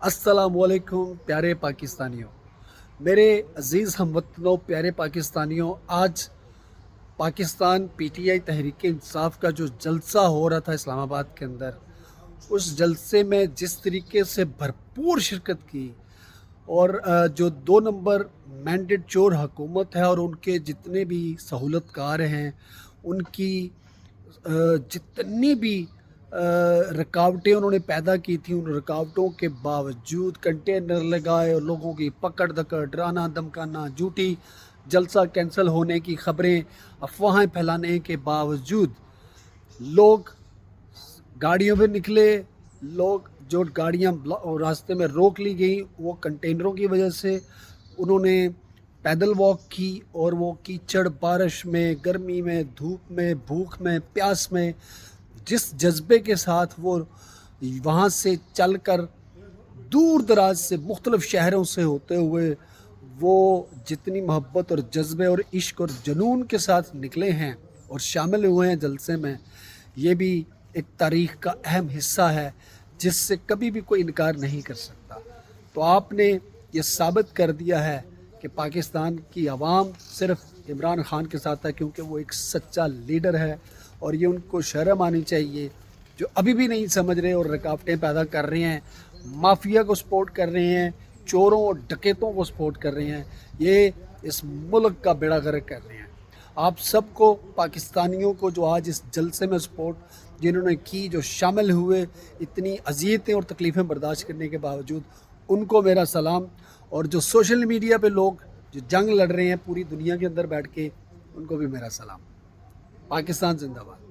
अस्सलामुअलैकुम प्यारे पाकिस्तानियों, मेरे अज़ीज़ हमवतनों, प्यारे पाकिस्तानियों। आज पाकिस्तान पीटीआई तहरीक इंसाफ का जो जलसा हो रहा था इस्लामाबाद के अंदर, उस जलसे में जिस तरीके से भरपूर शिरकत की और जो 2 नंबर मैंडेट चोर हुकूमत है और उनके जितने भी सहूलतकार हैं, उनकी जितनी भी रुकावटें उन्होंने पैदा की थी, उन रुकावटों के बावजूद कंटेनर लगाए और लोगों की पकड़ दकड़, डराना धमकाना, झूठी जलसा कैंसिल होने की खबरें, अफवाहें फैलाने के बावजूद लोग गाड़ियों पे निकले। लोग जो गाड़ियाँ रास्ते में रोक ली गई वो कंटेनरों की वजह से, उन्होंने पैदल वॉक की और वो कीचड़, बारिश में, गर्मी में, धूप में, भूख में, प्यास में, जिस जज्बे के साथ वो वहाँ से चलकर दूर दराज से मुख्तलिफ शहरों से होते हुए वो जितनी मोहब्बत और जज्बे और इश्क और जुनून के साथ निकले हैं और शामिल हुए हैं जलसे में, ये भी एक तारीख़ का अहम हिस्सा है जिससे कभी भी कोई इनकार नहीं कर सकता। तो आपने ये साबित कर दिया है कि पाकिस्तान की आवाम सिर्फ इमरान खान के साथ है, क्योंकि वो एक सच्चा लीडर है और ये उनको शर्म आनी चाहिए जो अभी भी नहीं समझ रहे और रुकावटें पैदा कर रहे हैं, माफिया को सपोर्ट कर रहे हैं, चोरों और डकैतों को सपोर्ट कर रहे हैं, ये इस मुल्क का बेड़ा गर्क कर रहे हैं। आप सबको, पाकिस्तानियों को जो आज इस जलसे में सपोर्ट जिन्होंने की, जो शामिल हुए, इतनी अज़ियतें और तकलीफ़ें बर्दाश्त करने के बावजूद, उनको मेरा सलाम। और जो सोशल मीडिया पे लोग जो जंग लड़ रहे हैं पूरी दुनिया के अंदर बैठ के, उनको भी मेरा सलाम। पाकिस्तान जिंदाबाद।